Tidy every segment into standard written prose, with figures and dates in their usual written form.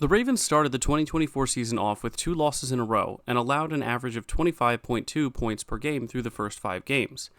The Ravens started the 2024 season off with 2 losses in a row and allowed an average of 25.2 points per game through the first 5 games.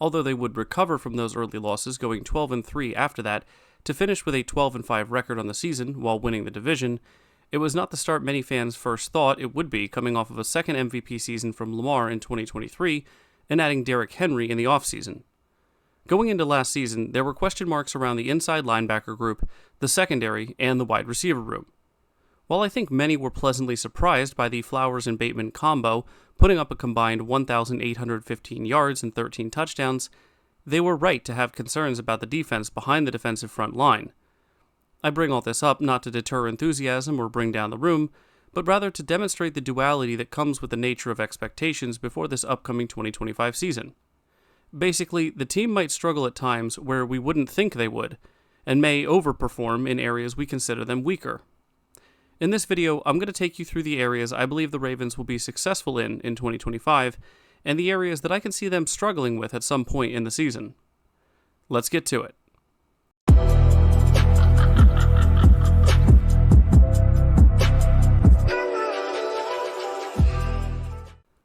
Although they would recover from those early losses, going 12-3 after that to finish with a 12-5 record on the season while winning the division, it was not the start many fans first thought it would be, coming off of a second MVP season from Lamar in 2023 and adding Derrick Henry in the offseason. Going into last season, there were question marks around the inside linebacker group, the secondary, and the wide receiver room. While I think many were pleasantly surprised by the Flowers and Bateman combo putting up a combined 1,815 yards and 13 touchdowns, they were right to have concerns about the defense behind the defensive front line. I bring all this up not to deter enthusiasm or bring down the room, but rather to demonstrate the duality that comes with the nature of expectations before this upcoming 2025 season. Basically, the team might struggle at times where we wouldn't think they would, and may overperform in areas we consider them weaker. In this video, I'm going to take you through the areas I believe the Ravens will be successful in 2025, and the areas that I can see them struggling with at some point in the season. Let's get to it.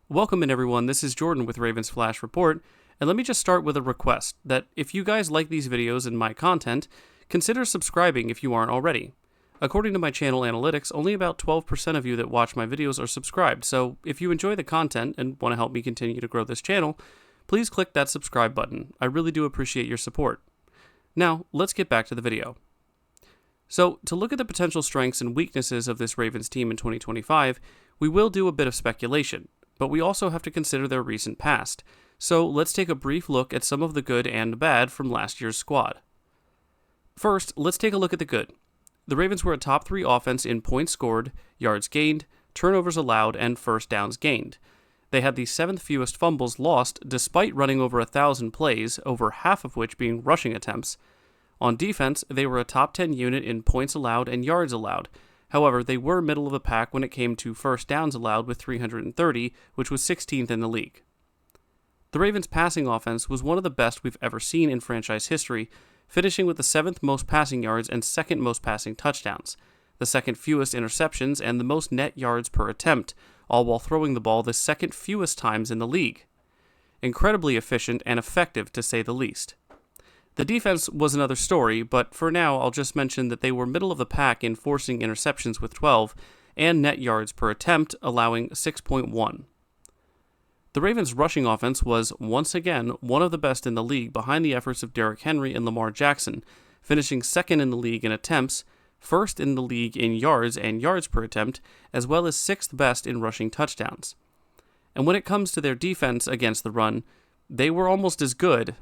Welcome in everyone, this is Jordan with Ravens Flash Report, and let me just start with a request that if you guys like these videos and my content, consider subscribing if you aren't already. According to my channel analytics, only about 12% of you that watch my videos are subscribed, so if you enjoy the content and want to help me continue to grow this channel, please click that subscribe button. I really do appreciate your support. Now, let's get back to the video. So, to look at the potential strengths and weaknesses of this Ravens team in 2025, we will do a bit of speculation, but we also have to consider their recent past. So, let's take a brief look at some of the good and bad from last year's squad. First, let's take a look at the good. The Ravens were a top 3 offense in points scored, yards gained, turnovers allowed, and first downs gained. They had the 7th fewest fumbles lost despite running over 1,000 plays, over half of which being rushing attempts. On defense, they were a top 10 unit in points allowed and yards allowed. However, they were middle of the pack when it came to first downs allowed with 330, which was 16th in the league. The Ravens' passing offense was one of the best we've ever seen in franchise history, finishing with the 7th most passing yards and 2nd most passing touchdowns, the 2nd fewest interceptions, and the most net yards per attempt, all while throwing the ball the 2nd fewest times in the league. Incredibly efficient and effective, to say the least. The defense was another story, but for now I'll just mention that they were middle of the pack in forcing interceptions with 12, and net yards per attempt, allowing 6.1. The Ravens' rushing offense was, once again, one of the best in the league behind the efforts of Derrick Henry and Lamar Jackson, finishing 2nd in the league in attempts, 1st in the league in yards and yards per attempt, as well as 6th best in rushing touchdowns. And when it comes to their defense against the run, they were almost as good.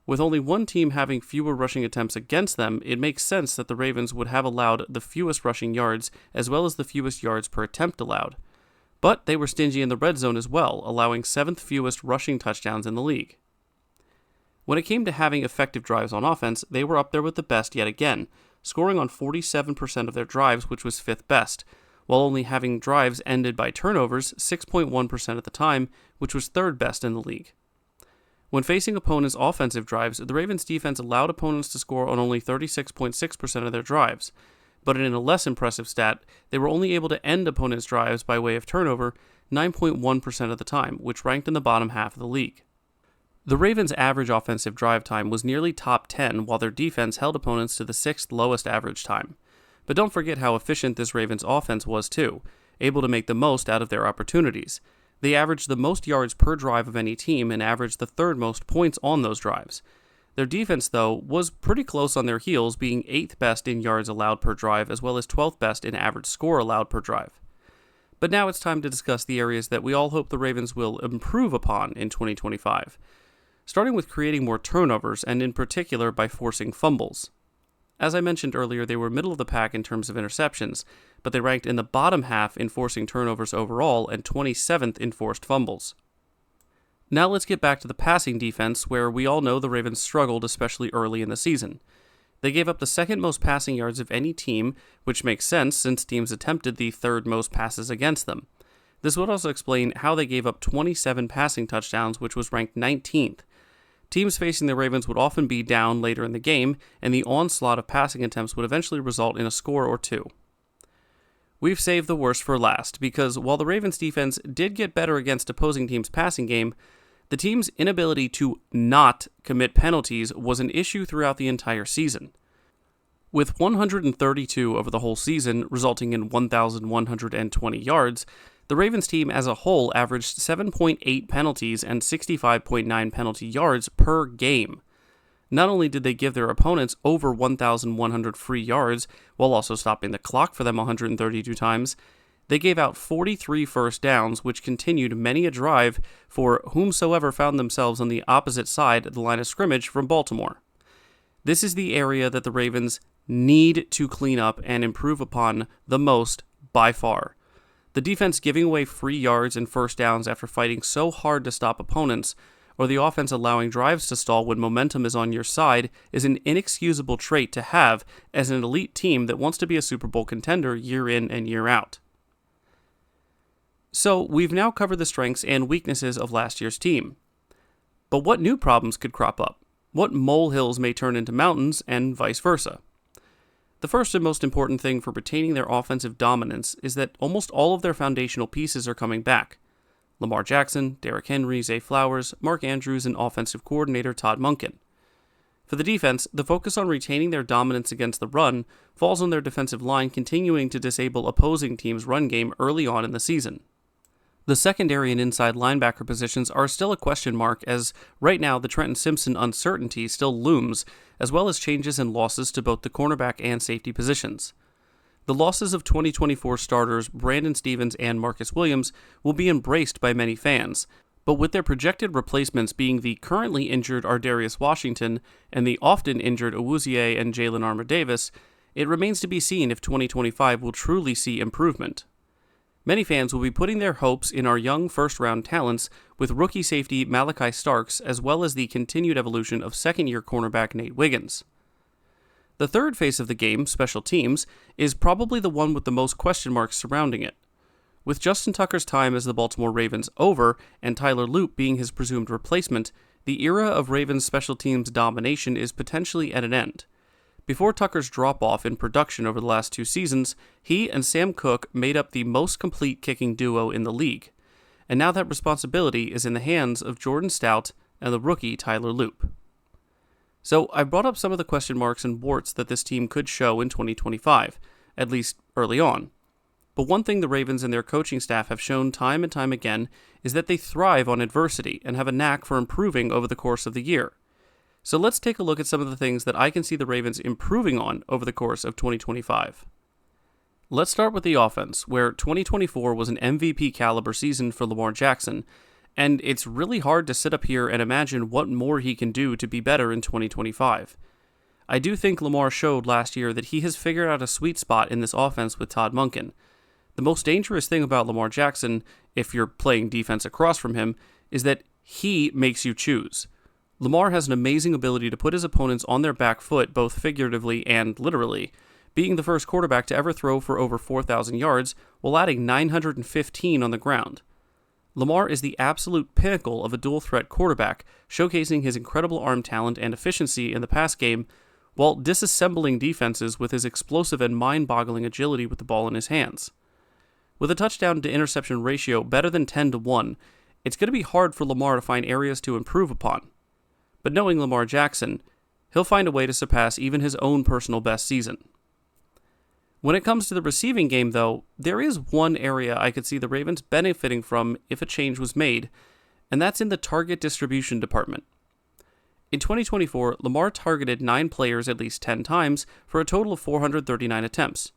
With only one team having fewer rushing attempts against them, it makes sense that the Ravens would have allowed the fewest rushing yards as well as the fewest yards per attempt allowed. But they were stingy in the red zone as well, allowing 7th fewest rushing touchdowns in the league. When it came to having effective drives on offense, they were up there with the best yet again, scoring on 47% of their drives, which was 5th best, while only having drives ended by turnovers 6.1% at the time, which was 3rd best in the league. When facing opponents' offensive drives, the Ravens' defense allowed opponents to score on only 36.6% of their drives, but in a less impressive stat, they were only able to end opponents' drives by way of turnover 9.1% of the time, which ranked in the bottom half of the league. The Ravens' average offensive drive time was nearly top 10, while their defense held opponents to the 6th lowest average time. But don't forget how efficient this Ravens' offense was too, able to make the most out of their opportunities. They averaged the most yards per drive of any team and averaged the 3rd most points on those drives. Their defense, though, was pretty close on their heels, being 8th best in yards allowed per drive as well as 12th best in average score allowed per drive. But now it's time to discuss the areas that we all hope the Ravens will improve upon in 2025, starting with creating more turnovers and in particular by forcing fumbles. As I mentioned earlier, they were middle of the pack in terms of interceptions, but they ranked in the bottom half in forcing turnovers overall and 27th in forced fumbles. Now let's get back to the passing defense, where we all know the Ravens struggled, especially early in the season. They gave up the 2nd most passing yards of any team, which makes sense since teams attempted the 3rd most passes against them. This would also explain how they gave up 27 passing touchdowns, which was ranked 19th. Teams facing the Ravens would often be down later in the game, and the onslaught of passing attempts would eventually result in a score or two. We've saved the worst for last, because while the Ravens defense did get better against opposing teams' passing game, the team's inability to not commit penalties was an issue throughout the entire season. With 132 over the whole season, resulting in 1,120 yards, the Ravens team as a whole averaged 7.8 penalties and 65.9 penalty yards per game. Not only did they give their opponents over 1,100 free yards, while also stopping the clock for them 132 times, they gave out 43 first downs, which continued many a drive for whomsoever found themselves on the opposite side of the line of scrimmage from Baltimore. This is the area that the Ravens need to clean up and improve upon the most by far. The defense giving away free yards and first downs after fighting so hard to stop opponents, or the offense allowing drives to stall when momentum is on your side, is an inexcusable trait to have as an elite team that wants to be a Super Bowl contender year in and year out. So, we've now covered the strengths and weaknesses of last year's team. But what new problems could crop up? What molehills may turn into mountains, and vice versa? The first and most important thing for retaining their offensive dominance is that almost all of their foundational pieces are coming back. Lamar Jackson, Derrick Henry, Zay Flowers, Mark Andrews, and offensive coordinator Todd Monken. For the defense, the focus on retaining their dominance against the run falls on their defensive line continuing to disable opposing teams' run game early on in the season. The secondary and inside linebacker positions are still a question mark, as right now the Trenton Simpson uncertainty still looms, as well as changes and losses to both the cornerback and safety positions. The losses of 2024 starters Brandon Stephens and Marcus Williams will be embraced by many fans, but with their projected replacements being the currently injured Ardarius Washington and the often injured Awuzie and Jalen Armour-Davis, it remains to be seen if 2025 will truly see improvement. Many fans will be putting their hopes in our young first-round talents with rookie safety Malachi Starks, as well as the continued evolution of second-year cornerback Nate Wiggins. The third face of the game, special teams, is probably the one with the most question marks surrounding it. With Justin Tucker's time as the Baltimore Ravens over and Tyler Loop being his presumed replacement, the era of Ravens special teams domination is potentially at an end. Before Tucker's drop-off in production over the last 2 seasons, he and Sam Cook made up the most complete kicking duo in the league, and now that responsibility is in the hands of Jordan Stout and the rookie Tyler Loop. So I brought up some of the question marks and warts that this team could show in 2025, at least early on. But one thing the Ravens and their coaching staff have shown time and time again is that they thrive on adversity and have a knack for improving over the course of the year. So let's take a look at some of the things that I can see the Ravens improving on over the course of 2025. Let's start with the offense, where 2024 was an MVP caliber season for Lamar Jackson, and it's really hard to sit up here and imagine what more he can do to be better in 2025. I do think Lamar showed last year that he has figured out a sweet spot in this offense with Todd Monken. The most dangerous thing about Lamar Jackson, if you're playing defense across from him, is that he makes you choose. Lamar has an amazing ability to put his opponents on their back foot, both figuratively and literally, being the first quarterback to ever throw for over 4,000 yards while adding 915 on the ground. Lamar is the absolute pinnacle of a dual-threat quarterback, showcasing his incredible arm talent and efficiency in the pass game, while disassembling defenses with his explosive and mind-boggling agility with the ball in his hands. With a touchdown-to-interception ratio better than 10-1, it's going to be hard for Lamar to find areas to improve upon. But knowing Lamar Jackson, he'll find a way to surpass even his own personal best season. When it comes to the receiving game, though, there is one area I could see the Ravens benefiting from if a change was made, and that's in the target distribution department. In 2024, Lamar targeted 9 players at least 10 times for a total of 439 attempts.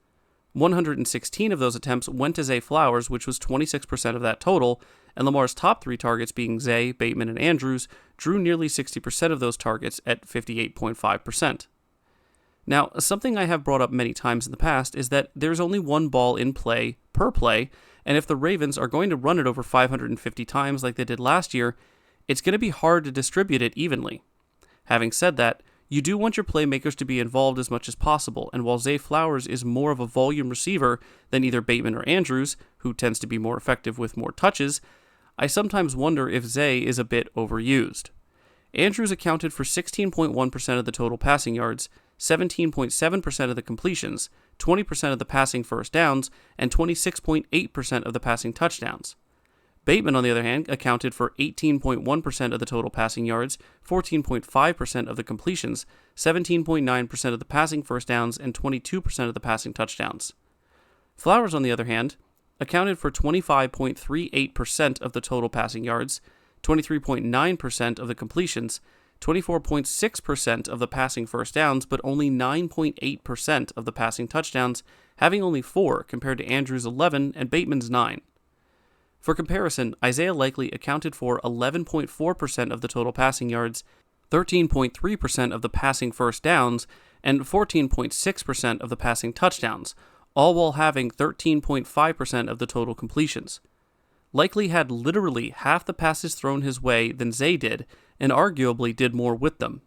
116 of those attempts went to Zay Flowers, which was 26% of that total, and Lamar's top 3 targets, being Zay, Bateman, and Andrews, drew nearly 60% of those targets at 58.5%. Now, something I have brought up many times in the past is that there's only one ball in play per play, and if the Ravens are going to run it over 550 times like they did last year, it's going to be hard to distribute it evenly. Having said that, you do want your playmakers to be involved as much as possible, and while Zay Flowers is more of a volume receiver than either Bateman or Andrews, who tends to be more effective with more touches, I sometimes wonder if Zay is a bit overused. Andrews accounted for 16.1% of the total passing yards, 17.7% of the completions, 20% of the passing first downs, and 26.8% of the passing touchdowns. Bateman, on the other hand, accounted for 18.1% of the total passing yards, 14.5% of the completions, 17.9% of the passing first downs, and 22% of the passing touchdowns. Flowers, on the other hand, accounted for 25.38% of the total passing yards, 23.9% of the completions, 24.6% of the passing first downs, but only 9.8% of the passing touchdowns, having only 4 compared to Andrews' 11 and Bateman's 9. For comparison, Isaiah Likely accounted for 11.4% of the total passing yards, 13.3% of the passing first downs, and 14.6% of the passing touchdowns, all while having 13.5% of the total completions. Likely had literally half the passes thrown his way than Zay did, and arguably did more with them.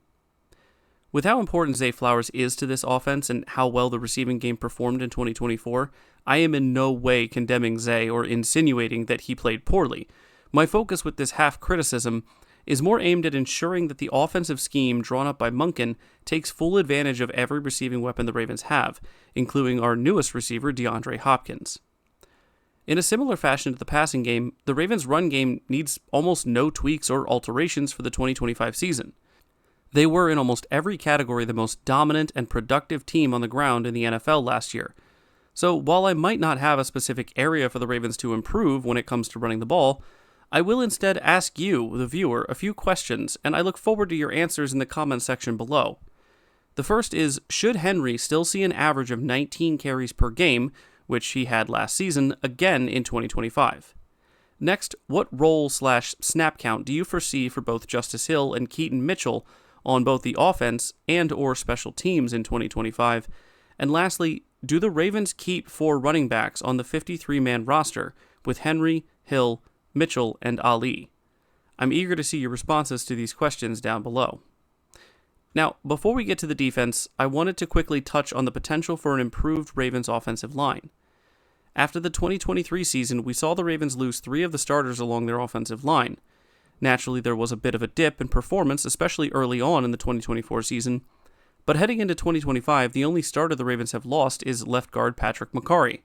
With how important Zay Flowers is to this offense and how well the receiving game performed in 2024, I am in no way condemning Zay or insinuating that he played poorly. My focus with this half criticism is more aimed at ensuring that the offensive scheme drawn up by Monken takes full advantage of every receiving weapon the Ravens have, including our newest receiver, DeAndre Hopkins. In a similar fashion to the passing game, the Ravens' run game needs almost no tweaks or alterations for the 2025 season. They were in almost every category the most dominant and productive team on the ground in the NFL last year. So while I might not have a specific area for the Ravens to improve when it comes to running the ball, I will instead ask you, the viewer, a few questions, and I look forward to your answers in the comments section below. The first is, should Henry still see an average of 19 carries per game, which he had last season, again in 2025? Next, what role/snap count do you foresee for both Justice Hill and Keaton Mitchell on both the offense and or special teams in 2025? And lastly, do the Ravens keep 4 running backs on the 53-man roster with Henry, Hill, Mitchell, and Ali? I'm eager to see your responses to these questions down below. Now, before we get to the defense, I wanted to quickly touch on the potential for an improved Ravens offensive line. After the 2023 season, we saw the Ravens lose 3 of the starters along their offensive line. Naturally, there was a bit of a dip in performance, especially early on in the 2024 season, but heading into 2025, the only starter the Ravens have lost is left guard Patrick McCarry.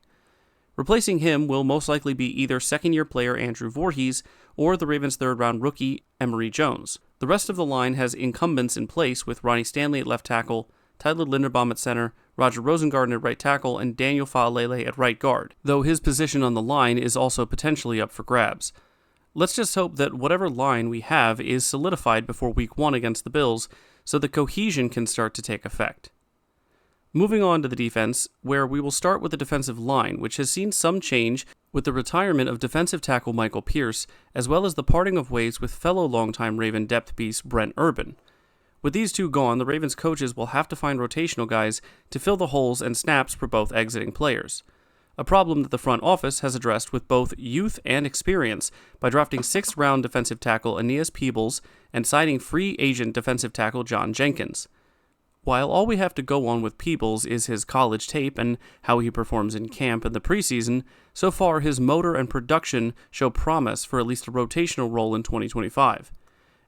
Replacing him will most likely be either second-year player Andrew Voorhees or the Ravens' third-round rookie Emory Jones. The rest of the line has incumbents in place with Ronnie Stanley at left tackle, Tyler Linderbaum at center, Roger Rosengarten at right tackle, and Daniel Faalele at right guard, though his position on the line is also potentially up for grabs. Let's just hope that whatever line we have is solidified before Week 1 against the Bills, so the cohesion can start to take effect. Moving on to the defense, where we will start with the defensive line, which has seen some change with the retirement of defensive tackle Michael Pierce, as well as the parting of ways with fellow longtime Raven depth piece Brent Urban. With these two gone, the Ravens coaches will have to find rotational guys to fill the holes and snaps for both exiting players. A problem that the front office has addressed with both youth and experience by drafting 6th-round defensive tackle Aeneas Peebles and signing free agent defensive tackle John Jenkins. While all we have to go on with Peebles is his college tape and how he performs in camp and the preseason, so far his motor and production show promise for at least a rotational role in 2025.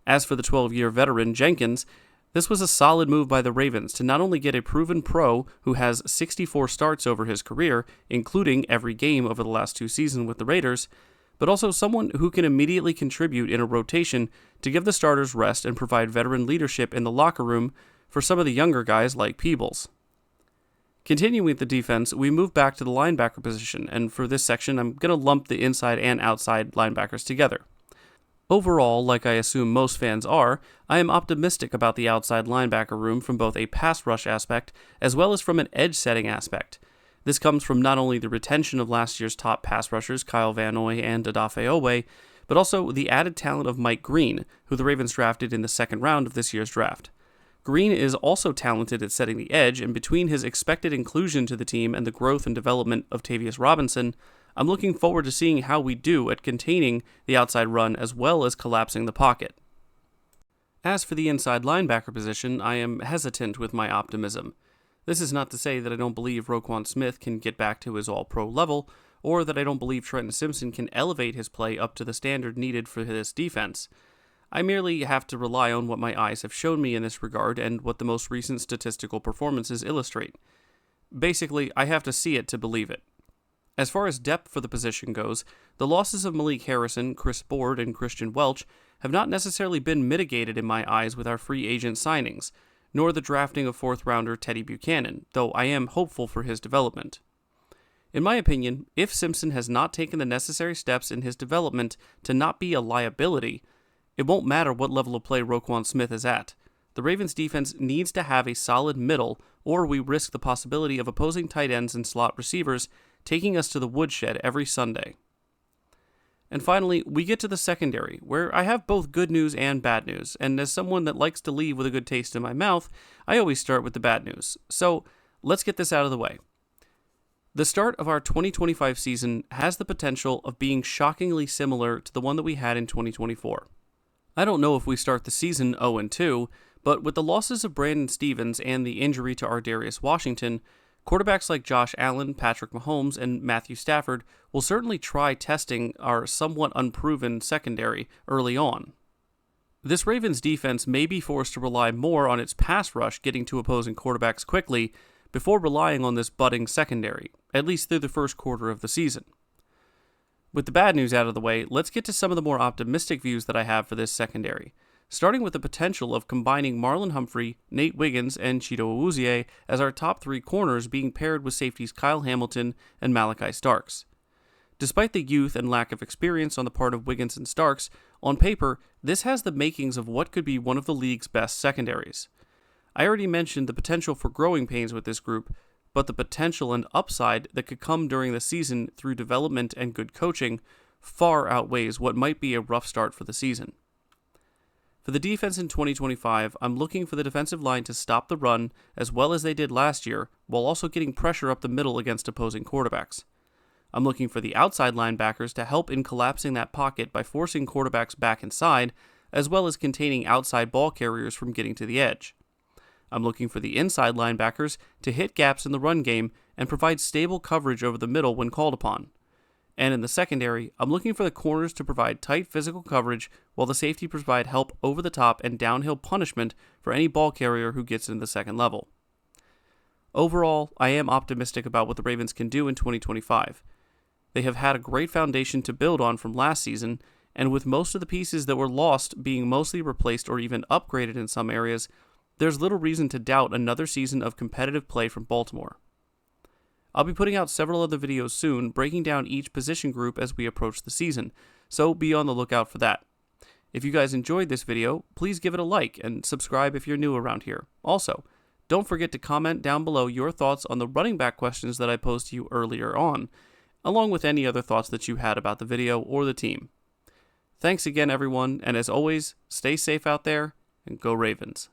As for the 12-year veteran Jenkins, this was a solid move by the Ravens to not only get a proven pro who has 64 starts over his career, including every game over the last 2 seasons with the Raiders, but also someone who can immediately contribute in a rotation to give the starters rest and provide veteran leadership in the locker room for some of the younger guys like Peebles. Continuing with the defense, we move back to the linebacker position, and for this section, I'm going to lump the inside and outside linebackers together. Overall, like I assume most fans are, I am optimistic about the outside linebacker room from both a pass rush aspect as well as from an edge setting aspect. This comes from not only the retention of last year's top pass rushers Kyle Van Noy and Odafe Oweh, but also the added talent of Mike Green, who the Ravens drafted in the 2nd round of this year's draft. Green is also talented at setting the edge, and between his expected inclusion to the team and the growth and development of Tavius Robinson, I'm looking forward to seeing how we do at containing the outside run as well as collapsing the pocket. As for the inside linebacker position, I am hesitant with my optimism. This is not to say that I don't believe Roquan Smith can get back to his all-pro level, or that I don't believe Trenton Simpson can elevate his play up to the standard needed for this defense. I merely have to rely on what my eyes have shown me in this regard and what the most recent statistical performances illustrate. Basically, I have to see it to believe it. As far as depth for the position goes, the losses of Malik Harrison, Chris Board, and Christian Welch have not necessarily been mitigated in my eyes with our free agent signings, nor the drafting of fourth-rounder Teddy Buchanan, though I am hopeful for his development. In my opinion, if Simpson has not taken the necessary steps in his development to not be a liability, it won't matter what level of play Roquan Smith is at. The Ravens defense needs to have a solid middle, or we risk the possibility of opposing tight ends and slot receivers taking us to the woodshed every Sunday. And finally, we get to the secondary, where I have both good news and bad news, and as someone that likes to leave with a good taste in my mouth, I always start with the bad news. So, let's get this out of the way. The start of our 2025 season has the potential of being shockingly similar to the one that we had in 2024. I don't know if we start the season 0-2, but with the losses of Brandon Stevens and the injury to Ardarius Washington, quarterbacks like Josh Allen, Patrick Mahomes, and Matthew Stafford will certainly try testing our somewhat unproven secondary early on. This Ravens defense may be forced to rely more on its pass rush getting to opposing quarterbacks quickly before relying on this budding secondary, at least through the first quarter of the season. With the bad news out of the way, let's get to some of the more optimistic views that I have for this secondary, starting with the potential of combining Marlon Humphrey, Nate Wiggins, and Chido Awuzie as our top three corners being paired with safeties Kyle Hamilton and Malachi Starks. Despite the youth and lack of experience on the part of Wiggins and Starks, on paper, this has the makings of what could be one of the league's best secondaries. I already mentioned the potential for growing pains with this group, but the potential and upside that could come during the season through development and good coaching far outweighs what might be a rough start for the season. For the defense in 2025, I'm looking for the defensive line to stop the run as well as they did last year, while also getting pressure up the middle against opposing quarterbacks. I'm looking for the outside linebackers to help in collapsing that pocket by forcing quarterbacks back inside, as well as containing outside ball carriers from getting to the edge. I'm looking for the inside linebackers to hit gaps in the run game and provide stable coverage over the middle when called upon. And in the secondary, I'm looking for the corners to provide tight physical coverage while the safety provide help over the top and downhill punishment for any ball carrier who gets into the second level. Overall, I am optimistic about what the Ravens can do in 2025. They have had a great foundation to build on from last season, and with most of the pieces that were lost being mostly replaced or even upgraded in some areas, there's little reason to doubt another season of competitive play from Baltimore. I'll be putting out several other videos soon, breaking down each position group as we approach the season, so be on the lookout for that. If you guys enjoyed this video, please give it a like and subscribe if you're new around here. Also, don't forget to comment down below your thoughts on the running back questions that I posed to you earlier on, along with any other thoughts that you had about the video or the team. Thanks again, everyone, and as always, stay safe out there, and go Ravens.